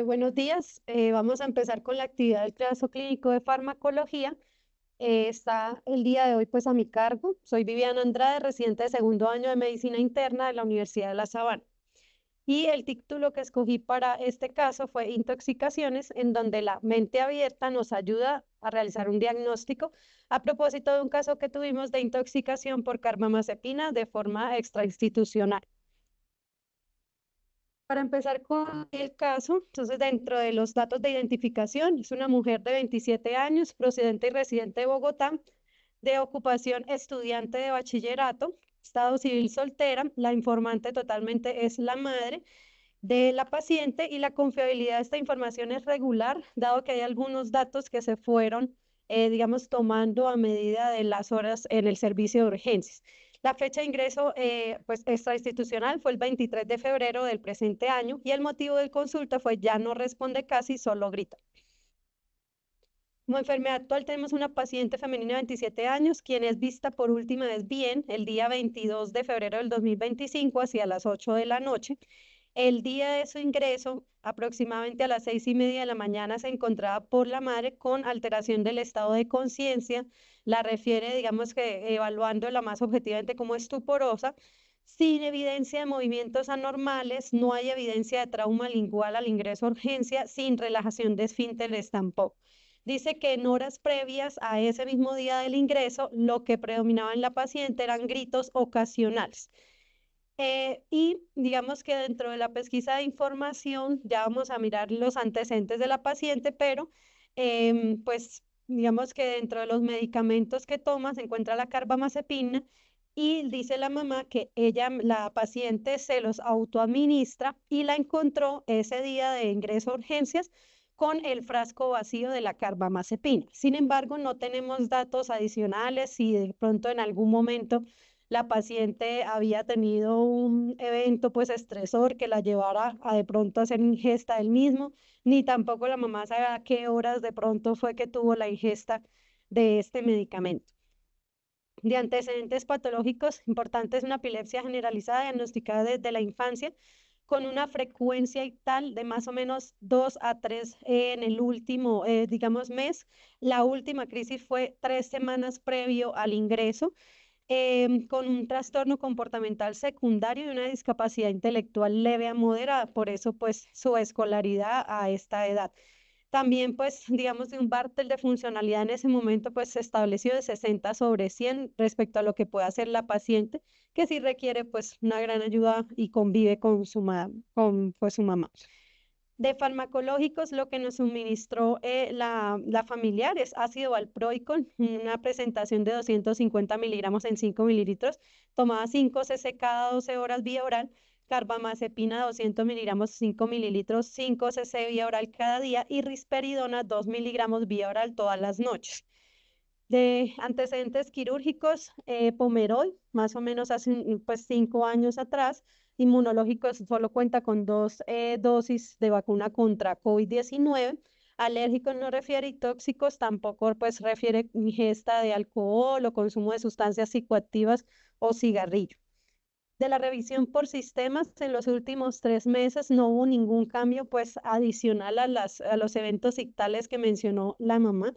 Buenos días. Vamos a empezar con la actividad del caso clínico de farmacología. Está el día de hoy pues a mi cargo. Soy Viviana Andrade, residente de segundo año de Medicina Interna de la Universidad de La Sabana. Y el título que escogí para este caso fue Intoxicaciones, en donde la mente abierta nos ayuda a realizar un diagnóstico a propósito de un caso que tuvimos de intoxicación por carbamazepina de forma extrainstitucional. Para empezar con el caso, entonces dentro de los datos de identificación, es una mujer de 27 años, procedente y residente de Bogotá, de ocupación estudiante de bachillerato, estado civil soltera, la informante totalmente es la madre de la paciente y la confiabilidad de esta información es regular, dado que hay algunos datos que se fueron, digamos, tomando a medida de las horas en el servicio de urgencias. La fecha de ingreso pues, extrainstitucional fue el 23 de febrero del presente año y el motivo del consulta fue ya no responde casi, solo grita. Como enfermedad actual tenemos una paciente femenina de 27 años, quien es vista por última vez bien el día 22 de febrero del 2025 hacia las 8 de la noche. El día de su ingreso, aproximadamente a las 6:30 de la mañana, se encontraba por la madre con alteración del estado de conciencia. La refiere, digamos que evaluándola más objetivamente como estuporosa, sin evidencia de movimientos anormales, no hay evidencia de trauma lingual al ingreso a urgencia, sin relajación de esfínteres tampoco. Dice que en horas previas a ese mismo día del ingreso, lo que predominaba en la paciente eran gritos ocasionales. Y digamos que dentro de la pesquisa de información ya vamos a mirar los antecedentes de la paciente, pero pues digamos que dentro de los medicamentos que toma se encuentra la carbamazepina y dice la mamá que ella, la paciente, se los autoadministra y la encontró ese día de ingreso a urgencias con el frasco vacío de la carbamazepina. Sin embargo, no tenemos datos adicionales si de pronto en algún momento la paciente había tenido un evento pues estresor que la llevara a de pronto a hacer ingesta del mismo, ni tampoco la mamá sabe a qué horas de pronto fue que tuvo la ingesta de este medicamento. De antecedentes patológicos importantes, una epilepsia generalizada diagnosticada desde la infancia con una frecuencia y tal de más o menos 2 a 3 en el último, digamos, mes. La última crisis fue 3 semanas previo al ingreso con un trastorno comportamental secundario y una discapacidad intelectual leve a moderada, por eso pues su escolaridad a esta edad. También pues digamos de un Bartel de funcionalidad en ese momento pues se estableció de 60 sobre 100 respecto a lo que puede hacer la paciente, que sí requiere pues una gran ayuda y convive con con pues su mamá. De farmacológicos, lo que nos suministró la familiar es ácido valproico, una presentación de 250 miligramos en 5 mililitros, tomada 5 cc cada 12 horas vía oral, carbamazepina 200 miligramos 5 mililitros, 5 cc vía oral cada día y risperidona 2 miligramos vía oral todas las noches. De antecedentes quirúrgicos, Pomeroy, más o menos hace pues 5 años atrás, inmunológicos solo cuenta con dos dosis de vacuna contra COVID-19, alérgicos no refiere y tóxicos tampoco pues refiere ingesta de alcohol o consumo de sustancias psicoactivas o cigarrillo. De la revisión por sistemas, en los últimos 3 meses no hubo ningún cambio pues adicional a los eventos ictales que mencionó la mamá,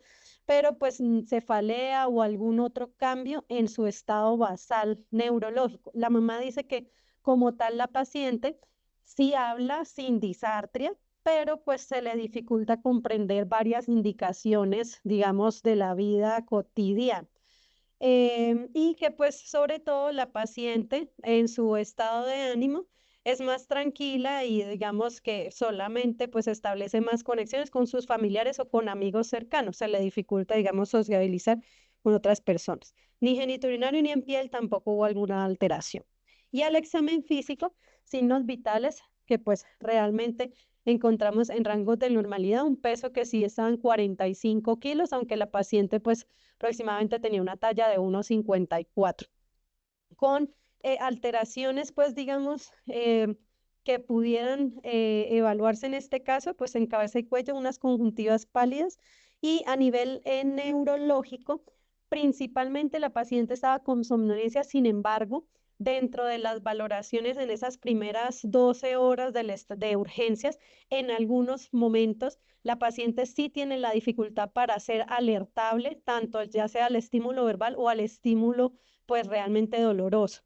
pero pues cefalea o algún otro cambio en su estado basal neurológico. La mamá dice que como tal la paciente sí habla sin disartria, pero pues se le dificulta comprender varias indicaciones, digamos, de la vida cotidiana. Y que pues sobre todo la paciente en su estado de ánimo es más tranquila y digamos que solamente pues establece más conexiones con sus familiares o con amigos cercanos, se le dificulta digamos sociabilizar con otras personas. Ni genitourinario ni en piel tampoco hubo alguna alteración. Y al examen físico, signos vitales que pues realmente encontramos en rangos de normalidad, un peso que sí estaba en 45 kilos, aunque la paciente pues aproximadamente tenía una talla de 1,54, con alteraciones, pues digamos, que pudieran evaluarse en este caso, pues en cabeza y cuello, unas conjuntivas pálidas y a nivel neurológico, principalmente la paciente estaba con somnolencia, sin embargo, dentro de las valoraciones en esas primeras 12 horas de urgencias, en algunos momentos la paciente sí tiene la dificultad para ser alertable, tanto ya sea al estímulo verbal o al estímulo pues realmente doloroso.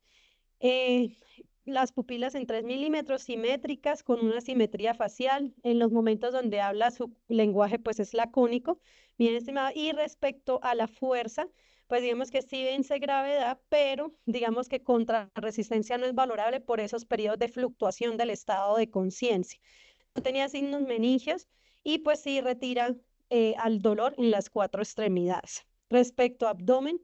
Eh, las pupilas en 3 milímetros simétricas con una simetría facial. En los momentos donde habla su lenguaje pues es lacónico, bien estimado. Y respecto a la fuerza, pues digamos que sí vence gravedad, pero digamos que contra resistencia no es valorable por esos periodos de fluctuación del estado de conciencia. No tenía signos meningios y pues sí retira al dolor en las 4 extremidades. Respecto a abdomen,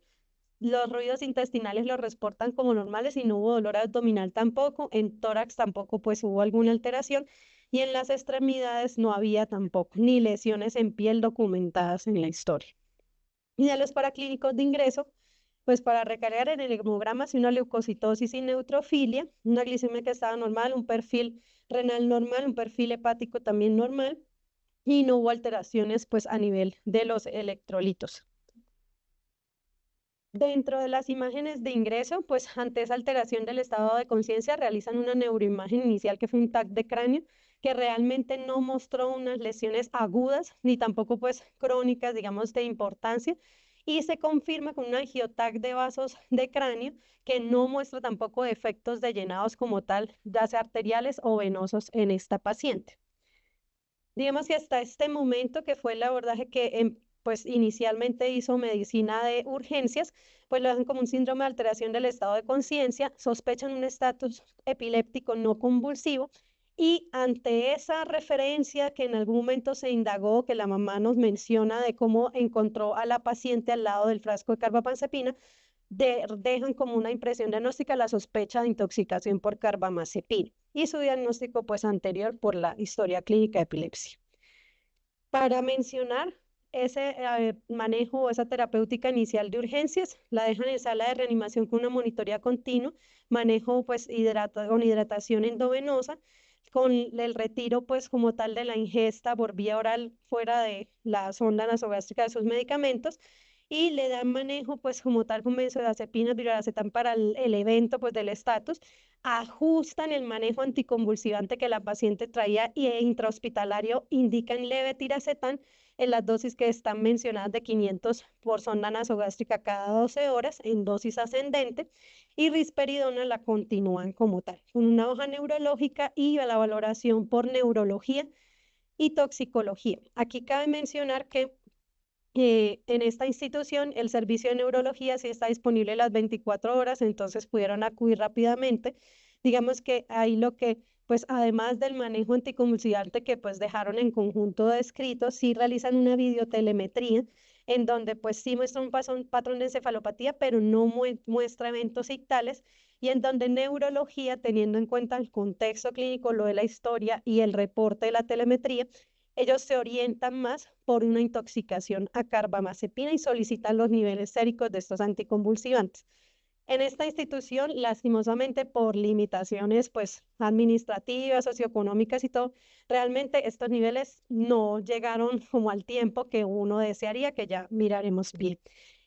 los ruidos intestinales los reportan como normales y no hubo dolor abdominal tampoco, en tórax tampoco pues hubo alguna alteración y en las extremidades no había tampoco ni lesiones en piel documentadas en la historia. Y de los paraclínicos de ingreso, pues para recargar en el hemograma, si una leucocitosis y neutrofilia, una glicemia que estaba normal, un perfil renal normal, un perfil hepático también normal y no hubo alteraciones pues a nivel de los electrolitos. Dentro de las imágenes de ingreso, pues ante esa alteración del estado de conciencia, realizan una neuroimagen inicial que fue un TAC de cráneo, que realmente no mostró unas lesiones agudas, ni tampoco pues crónicas, digamos, de importancia, y se confirma con un angiotac de vasos de cráneo, que no muestra tampoco efectos de llenados como tal, ya sea arteriales o venosos en esta paciente. Digamos que hasta este momento, que fue el abordaje que pues inicialmente hizo medicina de urgencias, pues lo hacen como un síndrome de alteración del estado de conciencia, sospechan un estatus epiléptico no convulsivo y ante esa referencia que en algún momento se indagó, que la mamá nos menciona de cómo encontró a la paciente al lado del frasco de carbamazepina, dejan como una impresión diagnóstica la sospecha de intoxicación por carbamazepina y su diagnóstico pues anterior por la historia clínica de epilepsia. Para mencionar ese manejo o esa terapéutica inicial de urgencias, la dejan en sala de reanimación con una monitoría continua, manejo pues con hidratación endovenosa, con el retiro pues como tal de la ingesta por vía oral fuera de la sonda nasogástrica de sus medicamentos y le dan manejo pues como tal con benzodiazepinas, viraracetam para el evento pues del estatus, ajustan el manejo anticonvulsivante que la paciente traía y intrahospitalario indican levetiracetam en las dosis que están mencionadas de 500 por sonda nasogástrica cada 12 horas en dosis ascendente y risperidona la continúan como tal, con una hoja neurológica y la valoración por neurología y toxicología. Aquí cabe mencionar que en esta institución el servicio de neurología sí está disponible las 24 horas, entonces pudieron acudir rápidamente. Digamos que ahí lo que, pues además del manejo anticonvulsivante que pues dejaron en conjunto de escritos, sí realizan una videotelemetría en donde pues sí muestra un patrón de encefalopatía, pero no muestra eventos ictales y en donde neurología, teniendo en cuenta el contexto clínico, lo de la historia y el reporte de la telemetría, ellos se orientan más por una intoxicación a carbamazepina y solicitan los niveles séricos de estos anticonvulsivantes. En esta institución, lastimosamente por limitaciones pues administrativas, socioeconómicas y todo, realmente estos niveles no llegaron como al tiempo que uno desearía, que ya miraremos bien.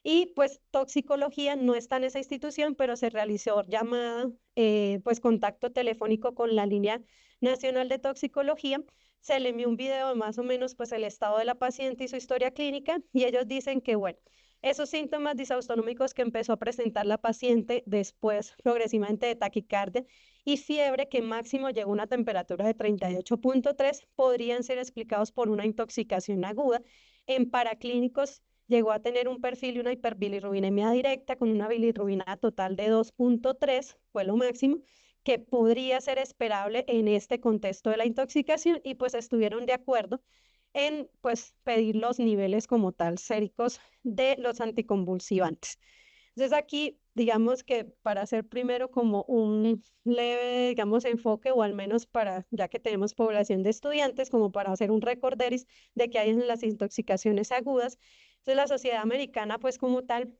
Y pues toxicología no está en esa institución, pero se realizó llamada, pues contacto telefónico con la línea nacional de toxicología. Se le envió un video de más o menos pues el estado de la paciente y su historia clínica y ellos dicen que bueno, esos síntomas disautonómicos que empezó a presentar la paciente después progresivamente de taquicardia y fiebre que máximo llegó a una temperatura de 38.3 podrían ser explicados por una intoxicación aguda. En paraclínicos llegó a tener un perfil y una hiperbilirrubinemia directa con una bilirrubina total de 2.3, fue lo máximo, que podría ser esperable en este contexto de la intoxicación y pues estuvieron de acuerdo en pues pedir los niveles como tal séricos de los anticonvulsivantes. Entonces aquí, digamos que para hacer primero como un leve, digamos, enfoque o al menos para, ya que tenemos población de estudiantes, como para hacer un recorderis de que hay en las intoxicaciones agudas. Entonces la Sociedad Americana, pues como tal,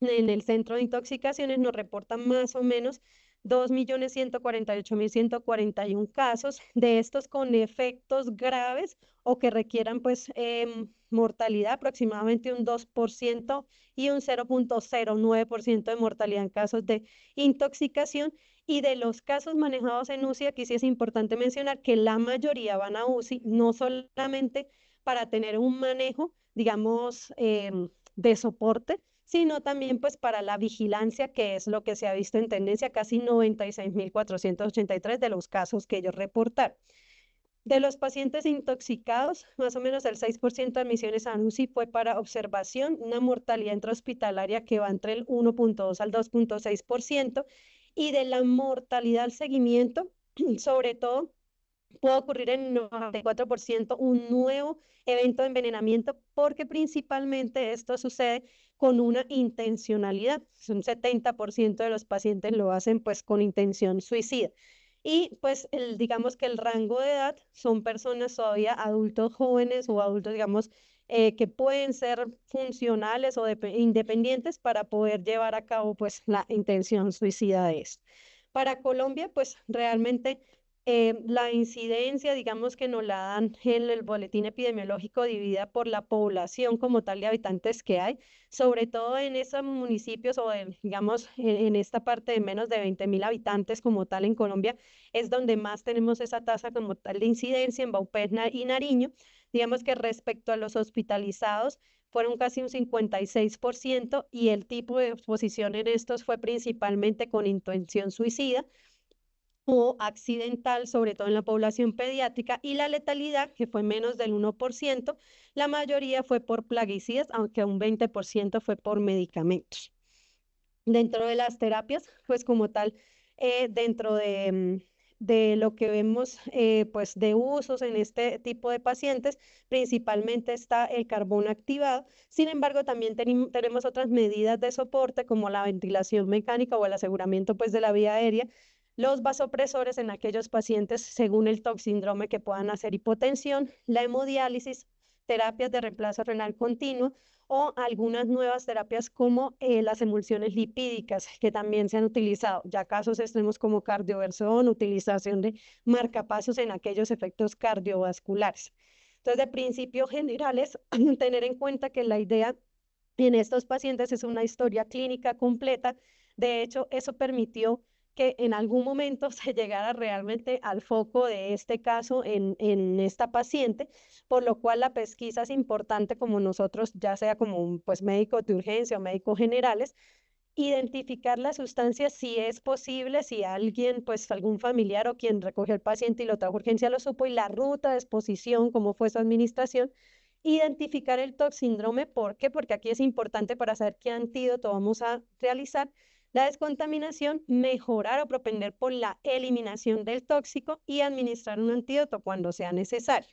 en el centro de intoxicaciones nos reportan más o menos 2.148.141 casos, de estos con efectos graves o que requieran pues mortalidad, aproximadamente un 2% y un 0.09% de mortalidad en casos de intoxicación. Y de los casos manejados en UCI, aquí sí es importante mencionar que la mayoría van a UCI, no solamente para tener un manejo, digamos, de soporte, sino también pues para la vigilancia, que es lo que se ha visto en tendencia, casi 96.483 de los casos que ellos reportaron. De los pacientes intoxicados, más o menos el 6% de admisiones a UCI fue para observación, una mortalidad intrahospitalaria que va entre el 1.2 al 2.6%, y de la mortalidad al seguimiento, sobre todo puede ocurrir en 94% un nuevo evento de envenenamiento, porque principalmente esto sucede con una intencionalidad. Un 70% de los pacientes lo hacen pues con intención suicida. Y pues digamos que el rango de edad son personas todavía adultos jóvenes o adultos, digamos, que pueden ser funcionales o independientes para poder llevar a cabo pues la intención suicida de esto. Para Colombia, pues realmente la incidencia, digamos que nos la dan en el boletín epidemiológico dividida por la población como tal de habitantes que hay, sobre todo en esos municipios o digamos en esta parte de menos de 20.000 habitantes como tal en Colombia, es donde más tenemos esa tasa como tal de incidencia en Vaupés y Nariño. Digamos que respecto a los hospitalizados, fueron casi un 56% y el tipo de exposición en estos fue principalmente con intención suicida o accidental, sobre todo en la población pediátrica, y la letalidad, que fue menos del 1%, la mayoría fue por plaguicidas, aunque un 20% fue por medicamentos. Dentro de las terapias, pues como tal, dentro de lo que vemos pues de usos en este tipo de pacientes, principalmente está el carbón activado. Sin embargo, también tenemos otras medidas de soporte como la ventilación mecánica o el aseguramiento pues de la vía aérea, los vasopresores en aquellos pacientes según el TOC síndrome que puedan hacer hipotensión, la hemodiálisis, terapias de reemplazo renal continuo o algunas nuevas terapias como las emulsiones lipídicas que también se han utilizado, ya casos extremos como cardioversión, utilización de marcapasos en aquellos efectos cardiovasculares. Entonces, de principios generales, tener en cuenta que la idea en estos pacientes es una historia clínica completa. De hecho, eso permitió que en algún momento se llegara realmente al foco de este caso en esta paciente, por lo cual la pesquisa es importante como nosotros, ya sea como un pues, médico de urgencia o médicos generales, identificar la sustancia si es posible, si alguien, pues algún familiar o quien recogió al paciente y lo trajo a urgencia lo supo, y la ruta de exposición, cómo fue su administración, identificar el toxíndrome. ¿Por qué? Porque aquí es importante para saber qué antídoto vamos a realizar, la descontaminación, mejorar o propender por la eliminación del tóxico y administrar un antídoto cuando sea necesario.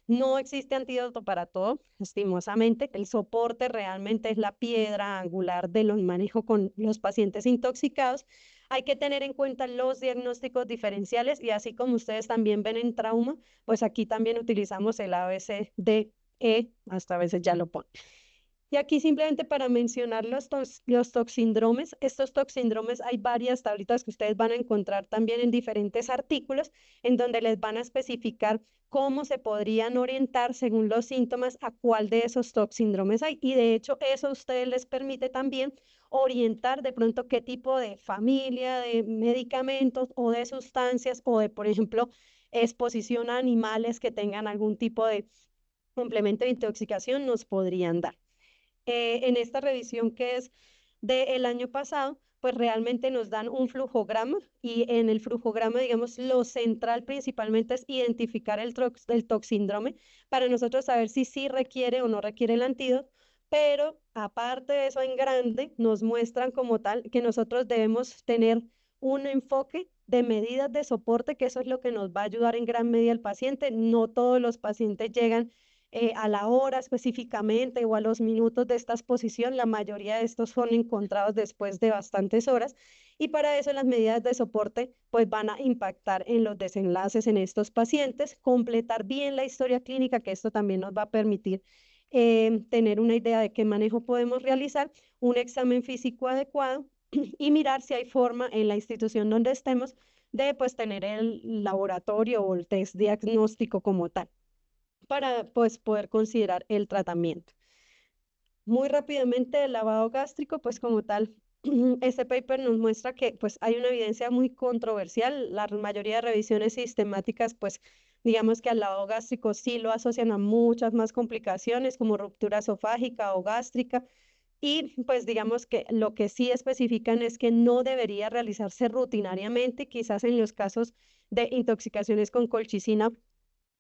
No existe antídoto para todo, lastimosamente. El soporte realmente es la piedra angular de los manejos con los pacientes intoxicados. Hay que tener en cuenta los diagnósticos diferenciales y así como ustedes también ven en trauma, pues aquí también utilizamos el ABCDE, hasta a veces ya lo ponen. Y aquí simplemente para mencionar los toxíndromes, estos toxíndromes hay varias tablitas que ustedes van a encontrar también en diferentes artículos en donde les van a especificar cómo se podrían orientar según los síntomas a cuál de esos toxíndromes hay. Y de hecho eso a ustedes les permite también orientar de pronto qué tipo de familia, de medicamentos o de sustancias o de, por ejemplo, exposición a animales que tengan algún tipo de complemento de intoxicación nos podrían dar. En esta revisión que es del año pasado, pues realmente nos dan un flujograma y en el flujograma, digamos, lo central principalmente es identificar el toxíndrome para nosotros saber si sí requiere o no requiere el antídoto, pero aparte de eso en grande nos muestran como tal que nosotros debemos tener un enfoque de medidas de soporte, que eso es lo que nos va a ayudar en gran medida al paciente. No todos los pacientes llegan a la hora específicamente o a los minutos de esta exposición. La mayoría de estos son encontrados después de bastantes horas y para eso las medidas de soporte pues van a impactar en los desenlaces en estos pacientes, completar bien la historia clínica, que esto también nos va a permitir tener una idea de qué manejo podemos realizar, un examen físico adecuado y mirar si hay forma en la institución donde estemos de pues tener el laboratorio o el test diagnóstico como tal para pues poder considerar el tratamiento. Muy rápidamente, el lavado gástrico, pues como tal, este paper nos muestra que pues hay una evidencia muy controversial. La mayoría de revisiones sistemáticas, pues digamos que al lavado gástrico sí lo asocian a muchas más complicaciones como ruptura esofágica o gástrica. Y pues digamos que lo que sí especifican es que no debería realizarse rutinariamente, quizás en los casos de intoxicaciones con colchicina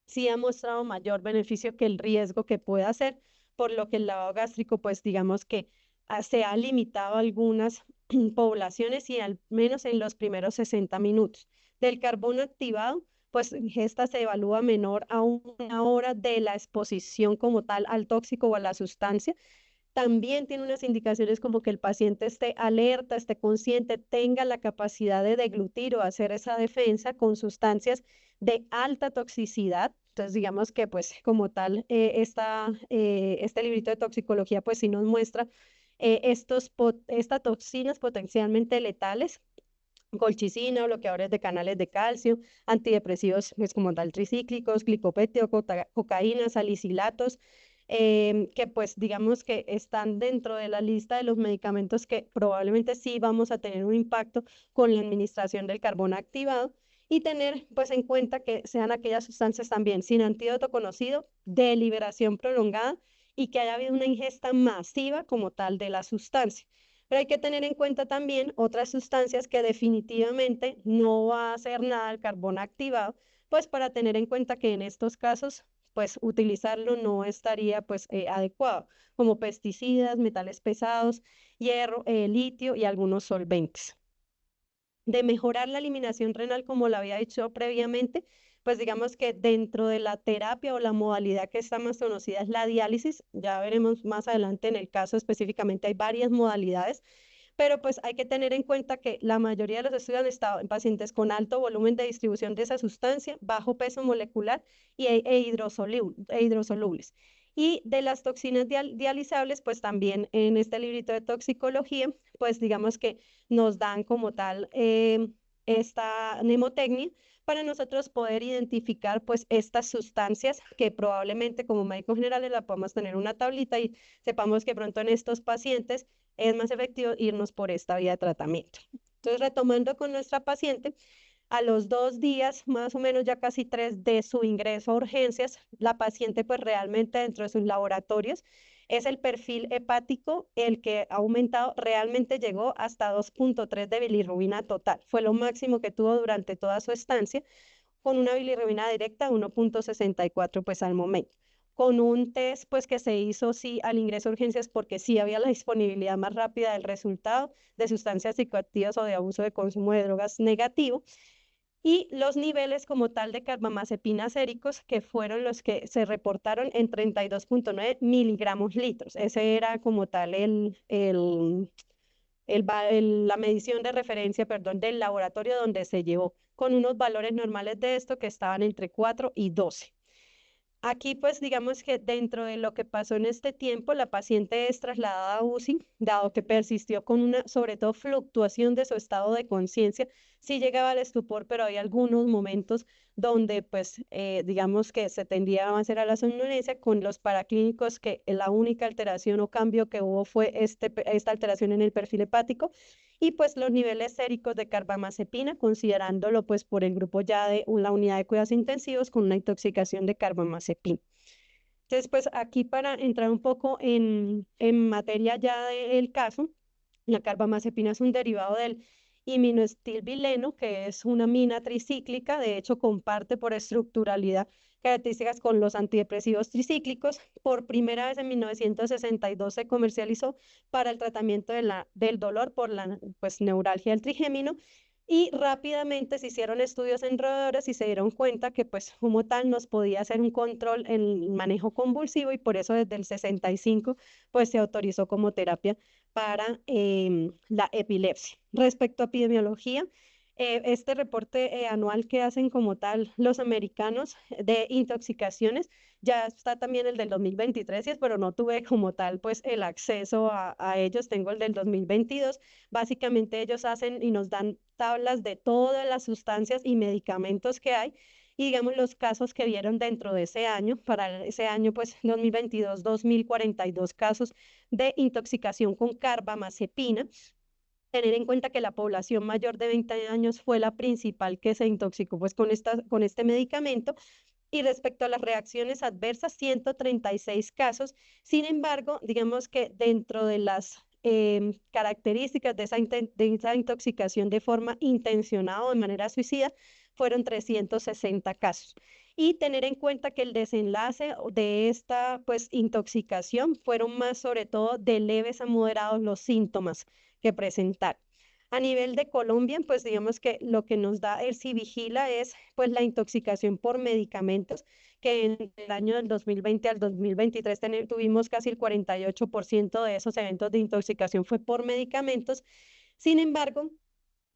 sí ha mostrado mayor beneficio que el riesgo que puede hacer, por lo que el lavado gástrico, pues digamos que se ha limitado a algunas poblaciones y al menos en los primeros 60 minutos. Del carbono activado, pues esta se evalúa menor a una hora de la exposición como tal al tóxico o a la sustancia. También tiene unas indicaciones como que el paciente esté alerta, esté consciente, tenga la capacidad de deglutir o hacer esa defensa con sustancias de alta toxicidad. Entonces, digamos que pues como tal, este librito de toxicología pues sí nos muestra estas toxinas potencialmente letales, colchicina, bloqueadores de canales de calcio, antidepresivos pues como tal tricíclicos, glicopéptido, cocaína, salicilatos, que pues digamos que están dentro de la lista de los medicamentos que probablemente sí vamos a tener un impacto con la administración del carbón activado y tener pues en cuenta que sean aquellas sustancias también sin antídoto conocido, de liberación prolongada y que haya habido una ingesta masiva como tal de la sustancia. Pero hay que tener en cuenta también otras sustancias que definitivamente no va a hacer nada el carbón activado, pues para tener en cuenta que en estos casos, pues utilizarlo no estaría pues adecuado, como pesticidas, metales pesados, hierro, litio y algunos solventes. De mejorar la eliminación renal, como lo había dicho previamente, pues digamos que dentro de la terapia o la modalidad que está más conocida es la diálisis. Ya veremos más adelante en el caso específicamente, hay varias modalidades, pero pues hay que tener en cuenta que la mayoría de los estudios han estado en pacientes con alto volumen de distribución de esa sustancia, bajo peso molecular e hidrosolubles. Y de las toxinas dializables, pues también en este librito de toxicología, pues digamos que nos dan como tal esta mnemotecnia para nosotros poder identificar pues estas sustancias que probablemente como médicos generales la podamos tener una tablita y sepamos que pronto en estos pacientes es más efectivo irnos por esta vía de tratamiento. Entonces, retomando con nuestra paciente, a los 2 días, más o menos ya casi 3 de su ingreso a urgencias, la paciente pues realmente dentro de sus laboratorios es el perfil hepático el que ha aumentado, realmente llegó hasta 2,3 de bilirrubina total. Fue lo máximo que tuvo durante toda su estancia, con una bilirrubina directa de 1,64 pues al momento. Con un test pues que se hizo sí al ingreso a urgencias porque sí había la disponibilidad más rápida del resultado de sustancias psicoactivas o de abuso de consumo de drogas negativo y los niveles como tal de carbamazepina séricos, que fueron los que se reportaron en 32,9 miligramos litros. Ese era como tal la medición de referencia, perdón, del laboratorio donde se llevó, con unos valores normales de esto que estaban entre 4 y 12. Aquí, pues, digamos que dentro de lo que pasó en este tiempo, la paciente es trasladada a UCI, dado que persistió con una, sobre todo, fluctuación de su estado de conciencia. Sí llegaba al estupor, pero hay algunos momentos donde, pues, digamos que se tendía a hacer a la somnolencia con los paraclínicos, que la única alteración o cambio que hubo fue esta alteración en el perfil hepático y pues los niveles séricos de carbamazepina, considerándolo pues por el grupo ya de la unidad de cuidados intensivos con una intoxicación de carbamazepina. Entonces, pues aquí para entrar un poco en materia ya del caso, la carbamazepina es un derivado del iminoestilbileno, que es una amina tricíclica, de hecho comparte por estructuralidad características con los antidepresivos tricíclicos. Por primera vez en 1962 se comercializó para el tratamiento del dolor por la pues, neuralgia del trigémino y rápidamente se hicieron estudios en roedores y se dieron cuenta que pues como tal nos podía hacer un control en el manejo convulsivo y por eso desde el 65 pues se autorizó como terapia para la epilepsia. Respecto a epidemiología, este reporte anual que hacen como tal los americanos de intoxicaciones. Ya está también el del 2023, pero no tuve como tal pues el acceso a ellos, tengo el del 2022. Básicamente ellos hacen y nos dan tablas de todas las sustancias y medicamentos que hay. Y digamos los casos que vieron dentro de ese año, para ese año pues 2022, 2042 casos de intoxicación con carbamazepina. Tener en cuenta que la población mayor de 20 años fue la principal que se intoxicó pues con este medicamento. Y respecto a las reacciones adversas, 136 casos. Sin embargo, digamos que dentro de las características de esa intoxicación de forma intencionada o de manera suicida, fueron 360 casos. Y tener en cuenta que el desenlace de esta pues intoxicación fueron más sobre todo de leves a moderados los síntomas que presentaron. A nivel de Colombia, pues digamos que lo que nos da el Civigila es pues la intoxicación por medicamentos, que en el año del 2020 al 2023 tuvimos casi el 48% de esos eventos de intoxicación fue por medicamentos. Sin embargo,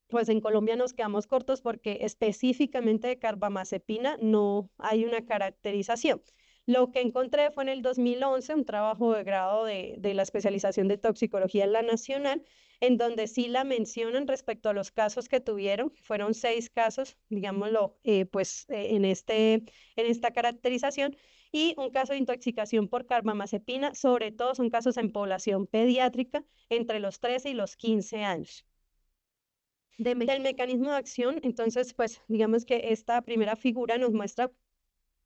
pues en Colombia nos quedamos cortos porque específicamente de carbamazepina no hay una caracterización. Lo que encontré fue en el 2011 un trabajo de grado de la especialización de toxicología en la Nacional, en donde sí la mencionan respecto a los casos que tuvieron. Fueron 6 casos, digámoslo, en esta caracterización, y un caso de intoxicación por carbamazepina. Sobre todo son casos en población pediátrica entre los 13 y los 15 años. Del mecanismo de acción, entonces, pues digamos que esta primera figura nos muestra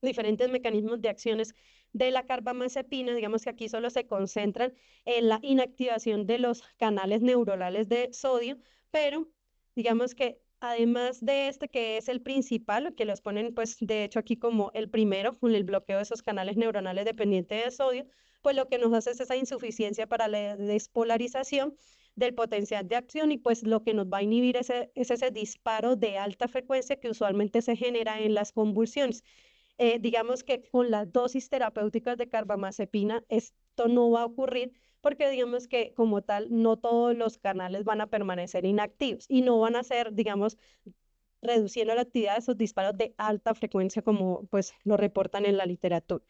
diferentes mecanismos de acciones de la carbamazepina. Digamos que aquí solo se concentran en la inactivación de los canales neuronales de sodio, pero digamos que además de este que es el principal, que los ponen pues de hecho aquí como el primero, con el bloqueo de esos canales neuronales dependientes de sodio, pues lo que nos hace es esa insuficiencia para la despolarización del potencial de acción, y pues lo que nos va a inhibir es ese disparo de alta frecuencia que usualmente se genera en las convulsiones. Digamos que con las dosis terapéuticas de carbamazepina esto no va a ocurrir, porque digamos que como tal no todos los canales van a permanecer inactivos y no van a ser, digamos, reduciendo la actividad de esos disparos de alta frecuencia como pues lo reportan en la literatura.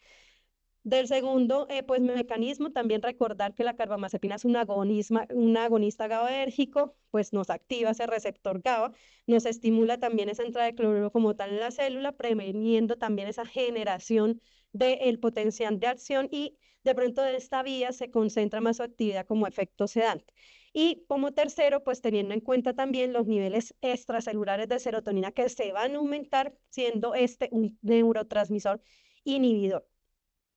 Del segundo, pues mecanismo, también recordar que la carbamazepina es un agonista GABAérgico, pues nos activa ese receptor GABA, nos estimula también esa entrada de cloruro como tal en la célula, preveniendo también esa generación del potencial de acción, y de pronto de esta vía se concentra más su actividad como efecto sedante. Y como tercero, pues teniendo en cuenta también los niveles extracelulares de serotonina que se van a aumentar, siendo este un neurotransmisor inhibidor.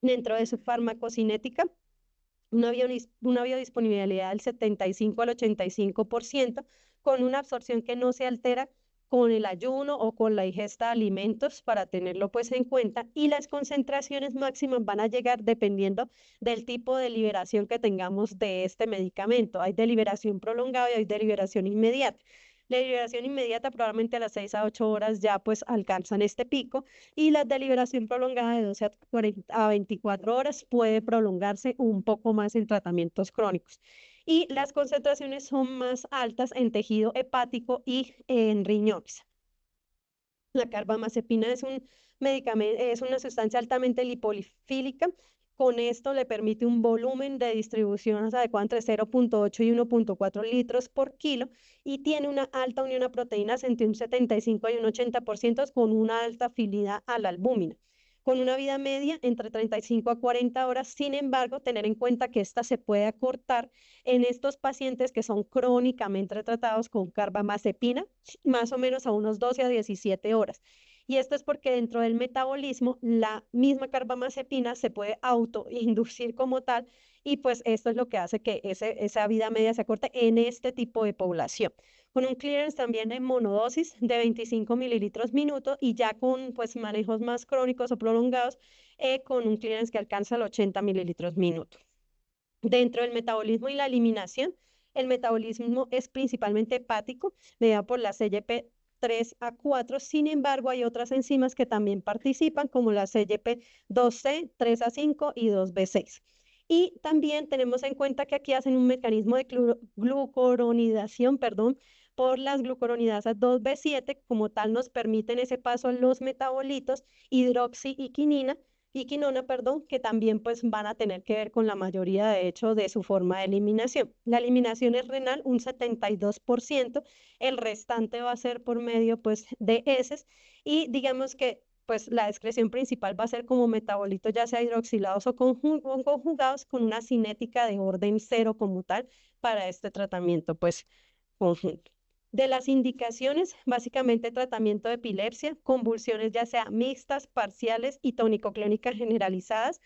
Dentro de su farmacocinética, una biodisponibilidad del 75 al 85%, con una absorción que no se altera con el ayuno o con la ingesta de alimentos, para tenerlo pues en cuenta, y las concentraciones máximas van a llegar dependiendo del tipo de liberación que tengamos de este medicamento. Hay de liberación prolongada y hay de liberación inmediata. La liberación inmediata probablemente a las 6 a 8 horas ya pues alcanzan este pico, y la de liberación prolongada de 12 a 24 horas puede prolongarse un poco más en tratamientos crónicos. Y las concentraciones son más altas en tejido hepático y en riñones. La carbamazepina es un medicamento, es una sustancia altamente lipofílica. Con esto le permite un volumen de distribución adecuado entre 0,8 y 1,4 litros por kilo, y tiene una alta unión a proteínas entre un 75 y un 80%, con una alta afinidad a la albúmina, con una vida media entre 35 a 40 horas. Sin embargo, tener en cuenta que esta se puede acortar en estos pacientes que son crónicamente tratados con carbamazepina, más o menos a unos 12 a 17 horas. Y esto es porque dentro del metabolismo, la misma carbamazepina se puede autoinducir como tal, y pues esto es lo que hace que esa vida media se acorte en este tipo de población. Con un clearance también en monodosis de 25 mililitros minuto, y ya con pues manejos más crónicos o prolongados, con un clearance que alcanza los 80 mililitros minuto. Dentro del metabolismo y la eliminación, el metabolismo es principalmente hepático, mediado por la CYP3A4. Sin embargo, hay otras enzimas que también participan, como la CYP2C, 3A5 y 2B6. Y también tenemos en cuenta que aquí hacen un mecanismo de glucuronidación, perdón, por las glucuronidasas 2B7, como tal nos permiten ese paso a los metabolitos hidroxi y quinona, perdón, que también pues van a tener que ver con la mayoría de hecho de su forma de eliminación. La eliminación es renal un 72%, el restante va a ser por medio pues de heces y digamos que pues la excreción principal va a ser como metabolitos ya sea hidroxilados o conjugados con una cinética de orden cero como tal para este tratamiento pues conjunto. De las indicaciones, básicamente tratamiento de epilepsia, convulsiones ya sea mixtas, parciales y tónico-clónicas generalizadas,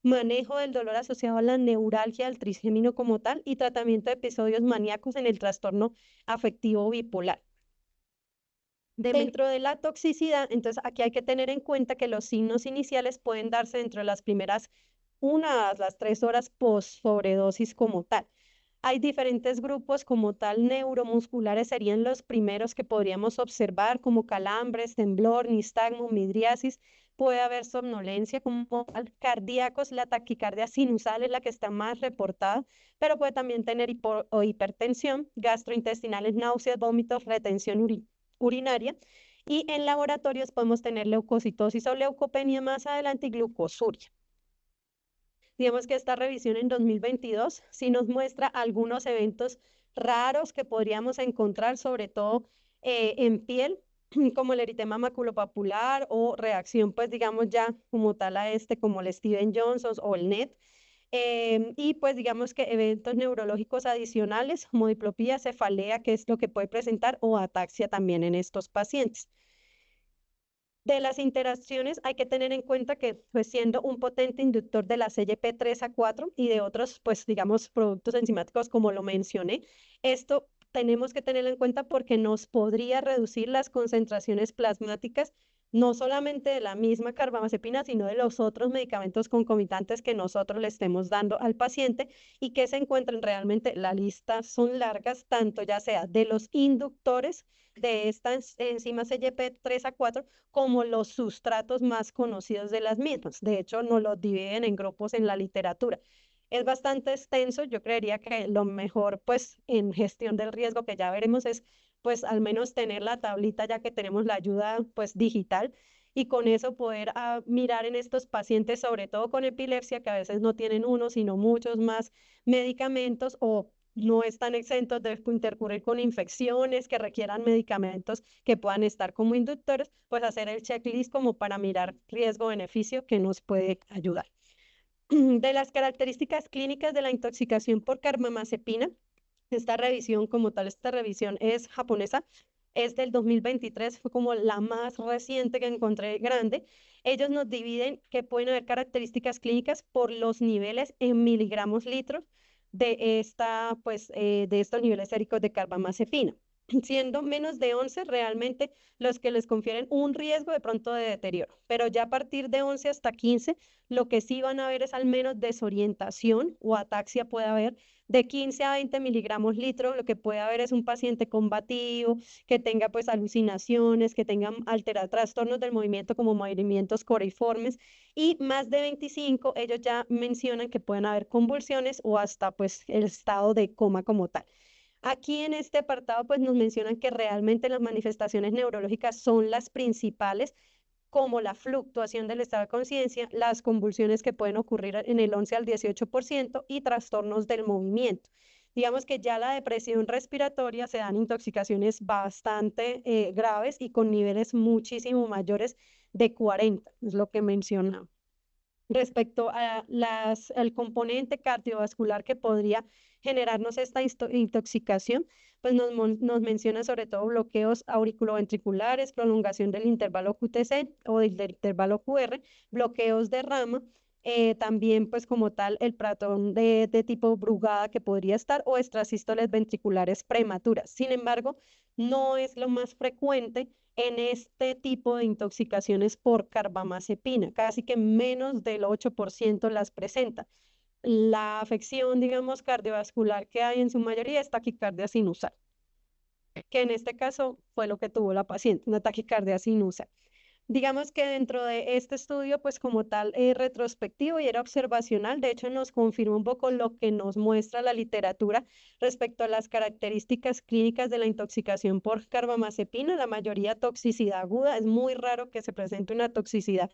manejo del dolor asociado a la neuralgia, al trigémino como tal y tratamiento de episodios maníacos en el trastorno afectivo bipolar. Dentro de la toxicidad, entonces aquí hay que tener en cuenta que los signos iniciales pueden darse dentro de las primeras 1 a las 3 horas post sobredosis como tal. Hay diferentes grupos como tal neuromusculares, serían los primeros que podríamos observar como calambres, temblor, nistagmo, midriasis. Puede haber somnolencia como tal, cardíacos, la taquicardia sinusal es la que está más reportada, pero puede también tener o hipertensión, gastrointestinales, náuseas, vómitos, retención urinaria. Y en laboratorios podemos tener leucocitosis o leucopenia más adelante y glucosuria. Digamos que esta revisión en 2022 sí nos muestra algunos eventos raros que podríamos encontrar, sobre todo en piel, como el eritema maculopapular o reacción, pues digamos ya como tal a este, como el Steven Johnson o el NET. Y pues digamos que eventos neurológicos adicionales, como diplopía, cefalea, que es lo que puede presentar, o ataxia también en estos pacientes. De las interacciones hay que tener en cuenta que pues siendo un potente inductor de la CYP3A4 y de otros pues digamos productos enzimáticos como lo mencioné, esto tenemos que tenerlo en cuenta porque nos podría reducir las concentraciones plasmáticas no solamente de la misma carbamazepina, sino de los otros medicamentos concomitantes que nosotros le estemos dando al paciente y que se encuentren realmente, la lista son largas, tanto ya sea de los inductores de estas enzimas CYP3A4 como los sustratos más conocidos de las mismas. De hecho, nos los dividen en grupos en la literatura. Es bastante extenso, yo creería que lo mejor pues en gestión del riesgo que ya veremos es pues al menos tener la tablita ya que tenemos la ayuda pues digital y con eso poder mirar en estos pacientes, sobre todo con epilepsia, que a veces no tienen uno, sino muchos más medicamentos o no están exentos de intercurrir con infecciones que requieran medicamentos que puedan estar como inductores, pues hacer el checklist como para mirar riesgo-beneficio que nos puede ayudar. De las características clínicas de la intoxicación por carbamazepina, esta revisión como tal, esta revisión es japonesa, es del 2023, fue como la más reciente que encontré grande. Ellos nos dividen que pueden haber características clínicas por los niveles en miligramos litros de estos niveles séricos de carbamazepina. Siendo menos de 11 realmente los que les confieren un riesgo de pronto de deterioro, pero ya a partir de 11 hasta 15 lo que sí van a ver es al menos desorientación o ataxia puede haber de 15 a 20 miligramos litro, lo que puede haber es un paciente combativo, que tenga pues alucinaciones, que tenga trastornos del movimiento como movimientos coriformes y más de 25 ellos ya mencionan que pueden haber convulsiones o hasta pues el estado de coma como tal. Aquí en este apartado pues nos mencionan que realmente las manifestaciones neurológicas son las principales como la fluctuación del estado de conciencia, las convulsiones que pueden ocurrir en el 11 al 18% y trastornos del movimiento. Digamos que ya la depresión respiratoria se dan intoxicaciones bastante graves y con niveles muchísimo mayores de 40, es lo que mencionaba. Respecto a al componente cardiovascular que podría generarnos esta intoxicación, pues nos menciona sobre todo bloqueos auriculoventriculares, prolongación del intervalo QTC o del intervalo QR, bloqueos de rama, también pues como tal el pratón de tipo Brugada que podría estar o extrasístoles ventriculares prematuras. Sin embargo, no es lo más frecuente en este tipo de intoxicaciones por carbamazepina, casi que menos del 8% las presenta. La afección, digamos, cardiovascular que hay en su mayoría es taquicardia sinusal, que en este caso fue lo que tuvo la paciente, una taquicardia sinusal. Digamos que dentro de este estudio, pues como tal, retrospectivo y era observacional, de hecho nos confirma un poco lo que nos muestra la literatura respecto a las características clínicas de la intoxicación por carbamazepina, la mayoría toxicidad aguda, es muy raro que se presente una toxicidad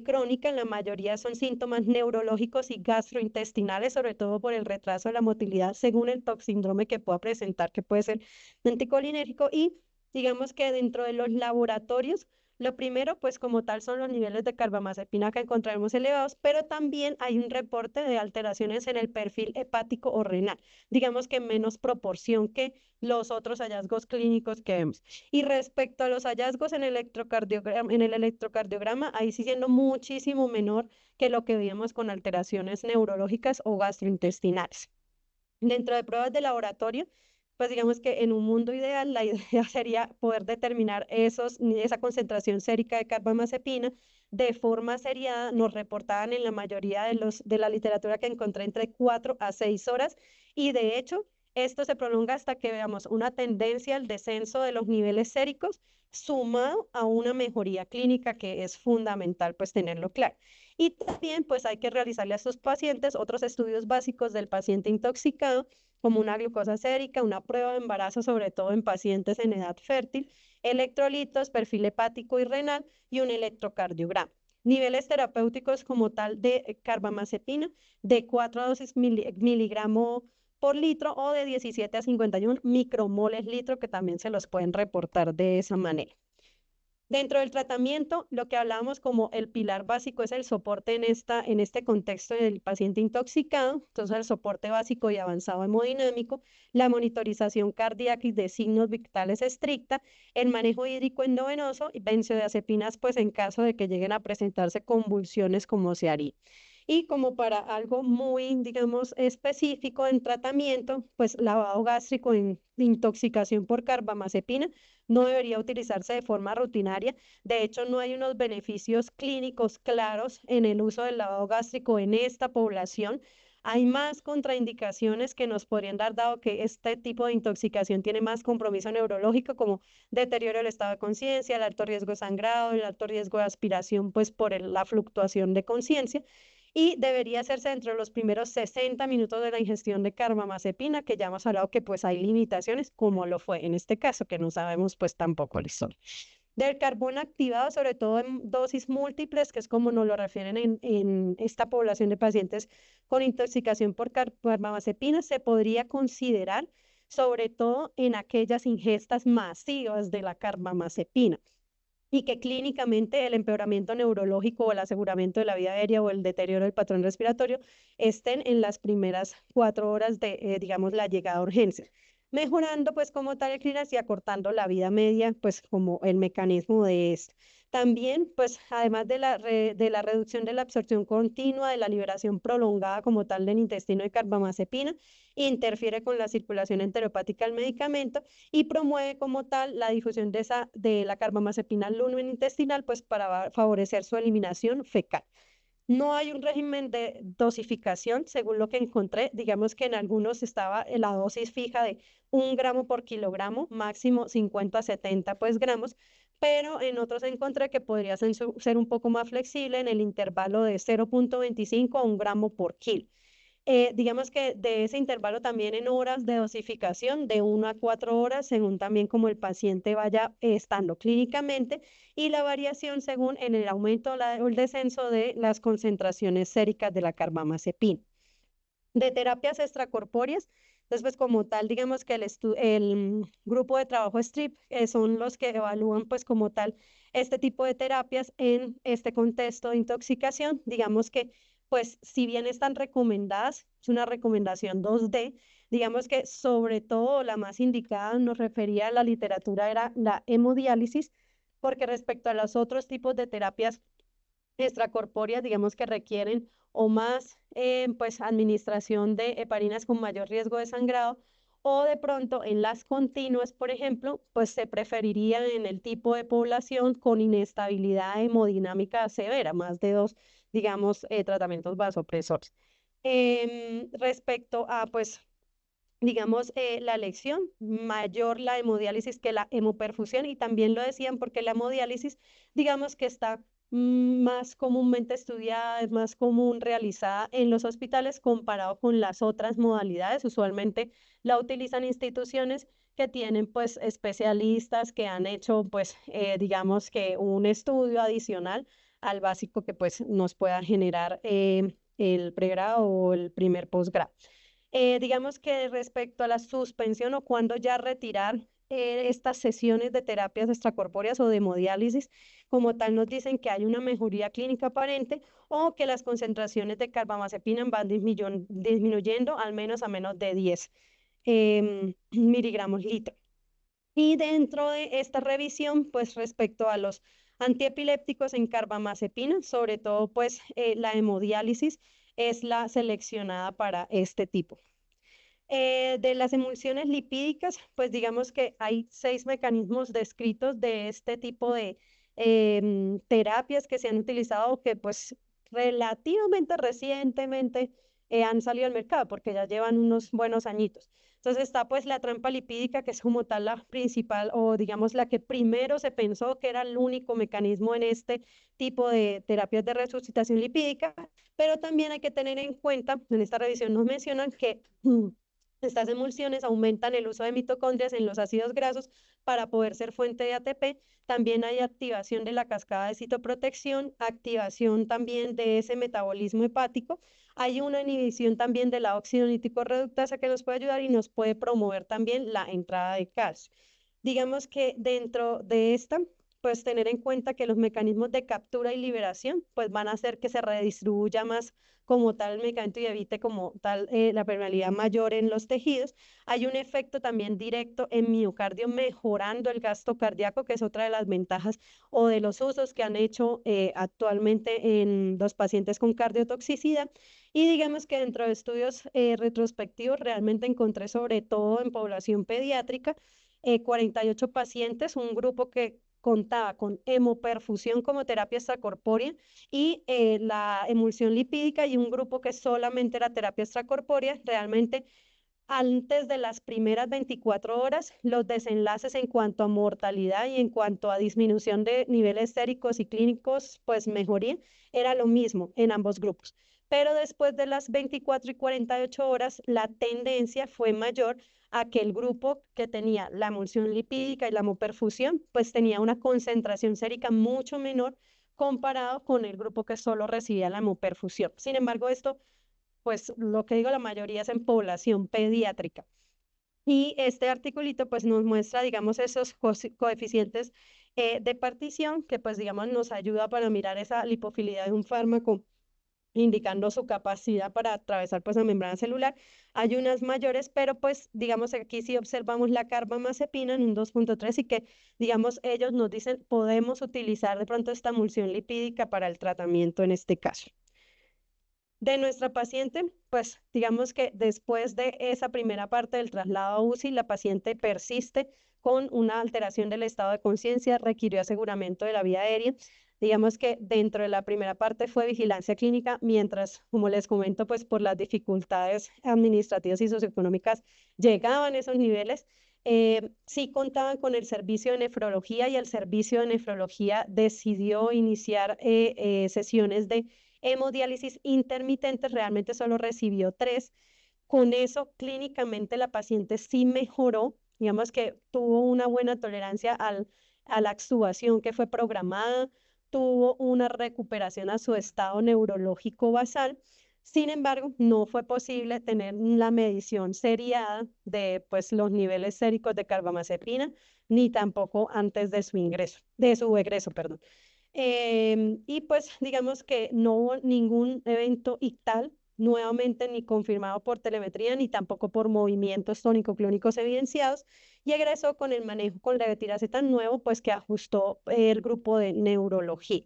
crónica, en la mayoría son síntomas neurológicos y gastrointestinales, sobre todo por el retraso de la motilidad según el toxíndrome que pueda presentar, que puede ser anticolinérgico y digamos que dentro de los laboratorios, lo primero, pues como tal, son los niveles de carbamazepina que encontraremos elevados, pero también hay un reporte de alteraciones en el perfil hepático o renal, digamos que en menos proporción que los otros hallazgos clínicos que vemos. Y respecto a los hallazgos en el electrocardiograma, ahí sí siendo muchísimo menor que lo que veíamos con alteraciones neurológicas o gastrointestinales. Dentro de pruebas de laboratorio, pues digamos que en un mundo ideal la idea sería poder determinar esa concentración sérica de carbamazepina de forma seriada. Nos reportaban en la mayoría de la literatura que encontré entre 4 a 6 horas y de hecho esto se prolonga hasta que veamos una tendencia al descenso de los niveles séricos sumado a una mejoría clínica que es fundamental pues tenerlo claro. Y también pues hay que realizarle a estos pacientes otros estudios básicos del paciente intoxicado, como una glucosa sérica, una prueba de embarazo, sobre todo en pacientes en edad fértil, electrolitos, perfil hepático y renal y un electrocardiograma. Niveles terapéuticos como tal de carbamazepina de 4 a 12 miligramos por litro o de 17 a 51 micromoles litro, que también se los pueden reportar de esa manera. Dentro del tratamiento, lo que hablábamos como el pilar básico es el soporte en este contexto del paciente intoxicado, entonces el soporte básico y avanzado hemodinámico, la monitorización cardíaca y de signos vitales estricta, el manejo hídrico endovenoso y benzodiazepinas, pues en caso de que lleguen a presentarse convulsiones como se haría. Y como para algo muy, digamos, específico en tratamiento, pues lavado gástrico en intoxicación por carbamazepina no debería utilizarse de forma rutinaria. De hecho, no hay unos beneficios clínicos claros en el uso del lavado gástrico en esta población. Hay más contraindicaciones que nos podrían dar, dado que este tipo de intoxicación tiene más compromiso neurológico, como deterioro del estado de conciencia, el alto riesgo de sangrado, el alto riesgo de aspiración, pues por la fluctuación de conciencia. Y debería hacerse dentro de los primeros 60 minutos de la ingestión de carbamazepina, que ya hemos hablado que pues hay limitaciones, como lo fue en este caso, que no sabemos pues tampoco la historia. Del carbón activado, sobre todo en dosis múltiples, que es como nos lo refieren en esta población de pacientes con intoxicación por carbamazepina, se podría considerar sobre todo en aquellas ingestas masivas de la carbamazepina y que clínicamente el empeoramiento neurológico o el aseguramiento de la vida aérea o el deterioro del patrón respiratorio estén en las primeras 4 horas de, digamos, la llegada a urgencias, mejorando pues como tal el clínico y acortando la vida media, pues como el mecanismo de esto. También, pues, además de la reducción de la absorción continua, de la liberación prolongada como tal del intestino de carbamazepina, interfiere con la circulación enteropática del medicamento y promueve como tal la difusión de la carbamazepina al lumen intestinal, pues para favorecer su eliminación fecal. No hay un régimen de dosificación, según lo que encontré. Digamos que en algunos estaba la dosis fija de 1 gramo por kilogramo, máximo 50 a 70 pues, gramos, pero en otros encontré que podría ser un poco más flexible en el intervalo de 0,25 a 1 gramo por kilo. Digamos que de ese intervalo también en horas de dosificación, de 1 a 4 horas, según también como el paciente vaya estando clínicamente, y la variación según en el aumento o el descenso de las concentraciones séricas de la carbamazepina. De terapias extracorpóreas, después como tal, digamos que el grupo de trabajo STRIP son los que evalúan pues como tal este tipo de terapias en este contexto de intoxicación. Digamos que pues si bien están recomendadas, es una recomendación 2D, digamos que sobre todo la más indicada nos refería a la literatura era la hemodiálisis, porque respecto a los otros tipos de terapias extracorpóreas, digamos que requieren o más pues administración de heparinas con mayor riesgo de sangrado, o de pronto en las continuas, por ejemplo, pues se preferiría en el tipo de población con inestabilidad hemodinámica severa, más de 2, digamos, tratamientos vasopresores. Respecto a pues digamos, la elección, mayor la hemodiálisis que la hemoperfusión, y también lo decían porque la hemodiálisis, digamos que está más comúnmente estudiada, es más común realizada en los hospitales comparado con las otras modalidades. Usualmente la utilizan instituciones que tienen pues especialistas que han hecho pues digamos que un estudio adicional al básico que pues nos pueda generar el pregrado o el primer posgrado. Digamos que respecto a la suspensión o cuando ya retirar estas sesiones de terapias extracorpóreas o de hemodiálisis, como tal nos dicen que hay una mejoría clínica aparente o que las concentraciones de carbamazepina van disminuyendo al menos a menos de 10 miligramos litro. Y dentro de esta revisión, pues respecto a los antiepilépticos en carbamazepina, sobre todo pues la hemodiálisis es la seleccionada para este tipo. De las emulsiones lipídicas, pues digamos que hay 6 mecanismos descritos de este tipo de terapias que se han utilizado que pues relativamente recientemente han salido al mercado porque ya llevan unos buenos añitos. Entonces está pues la trampa lipídica, que es como tal la principal o digamos la que primero se pensó que era el único mecanismo en este tipo de terapias de resucitación lipídica, pero también hay que tener en cuenta, en esta revisión nos mencionan que estas emulsiones aumentan el uso de mitocondrias en los ácidos grasos para poder ser fuente de ATP. También hay activación de la cascada de citoprotección, activación también de ese metabolismo hepático. Hay una inhibición también de la óxido nítrico reductasa que nos puede ayudar y nos puede promover también la entrada de calcio. Digamos que dentro de esta, pues tener en cuenta que los mecanismos de captura y liberación pues van a hacer que se redistribuya más como tal el medicamento y evite como tal la permeabilidad mayor en los tejidos. Hay un efecto también directo en miocardio mejorando el gasto cardíaco, que es otra de las ventajas o de los usos que han hecho actualmente en los pacientes con cardiotoxicidad. Y digamos que dentro de estudios retrospectivos realmente encontré sobre todo en población pediátrica 48 pacientes, un grupo que contaba con hemoperfusión como terapia extracorpórea y la emulsión lipídica, y un grupo que solamente era terapia extracorpórea. Realmente antes de las primeras 24 horas, los desenlaces en cuanto a mortalidad y en cuanto a disminución de niveles séricos y clínicos, pues mejoría, era lo mismo en ambos grupos. Pero después de las 24 y 48 horas, la tendencia fue mayor a que el grupo que tenía la emulsión lipídica y la hemoperfusión, pues tenía una concentración sérica mucho menor comparado con el grupo que solo recibía la hemoperfusión. Sin embargo, esto pues lo que digo, la mayoría es en población pediátrica. Y este articulito pues nos muestra, digamos, esos coeficientes de partición que pues, digamos, nos ayuda para mirar esa lipofilidad de un fármaco, indicando su capacidad para atravesar pues la membrana celular. Hay unas mayores, pero pues digamos aquí sí observamos la carbamazepina en un 2.3 y que digamos ellos nos dicen podemos utilizar de pronto esta emulsión lipídica para el tratamiento en este caso. De nuestra paciente, pues digamos que después de esa primera parte del traslado a UCI, la paciente persiste con una alteración del estado de conciencia, requirió aseguramiento de la vía aérea. Digamos que dentro de la primera parte fue vigilancia clínica, mientras, como les comento, pues por las dificultades administrativas y socioeconómicas llegaban esos niveles. Sí contaban con el servicio de nefrología y el servicio de nefrología decidió iniciar sesiones de hemodiálisis intermitente, realmente solo recibió 3. Con eso, clínicamente la paciente sí mejoró, digamos que tuvo una buena tolerancia a la extubación que fue programada, tuvo una recuperación a su estado neurológico basal. Sin embargo, no fue posible tener la medición seriada de pues, los niveles séricos de carbamazepina, ni tampoco antes de su ingreso, de su egreso, perdón. Y pues digamos que no hubo ningún evento ictal, nuevamente ni confirmado por telemetría, ni tampoco por movimientos tónico-clónicos evidenciados, y egresó con el manejo con levetiracetam nuevo, pues que ajustó el grupo de neurología.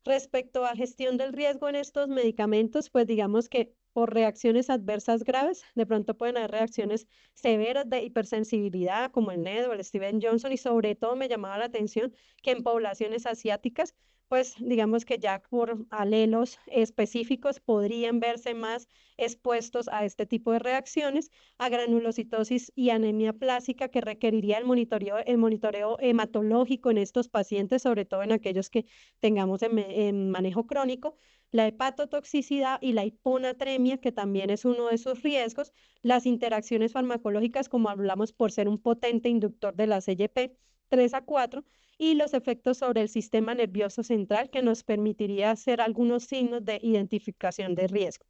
Respecto a gestión del riesgo en estos medicamentos, pues digamos que por reacciones adversas graves, de pronto pueden haber reacciones severas de hipersensibilidad como el NED o el Steven Johnson, y sobre todo me llamaba la atención que en poblaciones asiáticas pues digamos que ya por alelos específicos podrían verse más expuestos a este tipo de reacciones, a granulocitosis y anemia plásica que requeriría el monitoreo hematológico en estos pacientes, sobre todo en aquellos que tengamos en manejo crónico, la hepatotoxicidad y la hiponatremia, que también es uno de sus riesgos, las interacciones farmacológicas, como hablamos, por ser un potente inductor de la CYP 3 a 4, y los efectos sobre el sistema nervioso central que nos permitiría hacer algunos signos de identificación de riesgo.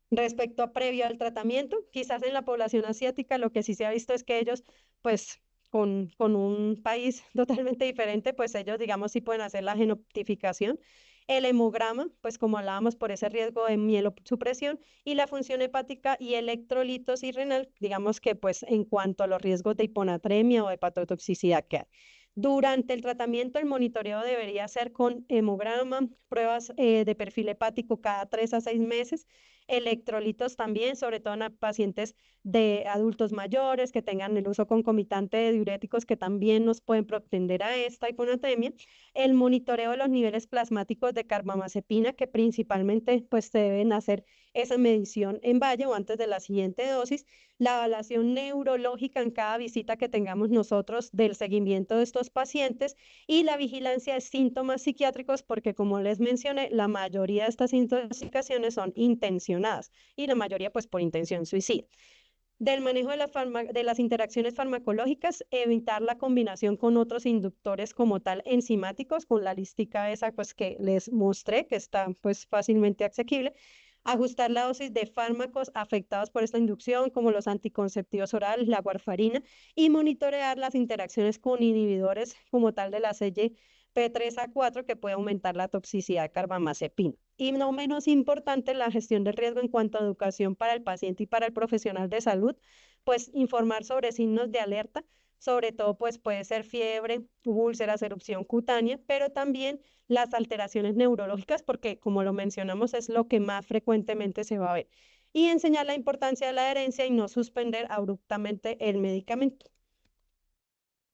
Respecto a previo al tratamiento, quizás en la población asiática lo que sí se ha visto es que ellos, pues con un país totalmente diferente, pues ellos, digamos, sí pueden hacer la genotificación, el hemograma, pues como hablábamos, por ese riesgo de mielosupresión, y la función hepática y electrolitos y renal, digamos que pues en cuanto a los riesgos de hiponatremia o hepatotoxicidad que hay. Durante el tratamiento, el monitoreo debería ser con hemograma, pruebas de perfil hepático cada 3 a 6 meses, electrolitos también, sobre todo en pacientes de adultos mayores que tengan el uso concomitante de diuréticos que también nos pueden propender a esta hiponatremia, el monitoreo de los niveles plasmáticos de carbamazepina, que principalmente pues se deben hacer esa medición en valle o antes de la siguiente dosis, la evaluación neurológica en cada visita que tengamos nosotros del seguimiento de estos pacientes y la vigilancia de síntomas psiquiátricos, porque como les mencioné, la mayoría de estas intoxicaciones son intencionadas y la mayoría pues por intención suicida. Del manejo de las interacciones farmacológicas, evitar la combinación con otros inductores como tal enzimáticos, con la listica esa pues que les mostré, que está pues fácilmente asequible. Ajustar la dosis de fármacos afectados por esta inducción, como los anticonceptivos orales, la warfarina, y monitorear las interacciones con inhibidores como tal de la CYP3 a 4 que puede aumentar la toxicidad de carbamazepina. Y no menos importante, la gestión del riesgo en cuanto a educación para el paciente y para el profesional de salud, pues informar sobre signos de alerta, sobre todo pues puede ser fiebre, úlceras, erupción cutánea, pero también las alteraciones neurológicas, porque como lo mencionamos es lo que más frecuentemente se va a ver. Y enseñar la importancia de la adherencia y no suspender abruptamente el medicamento.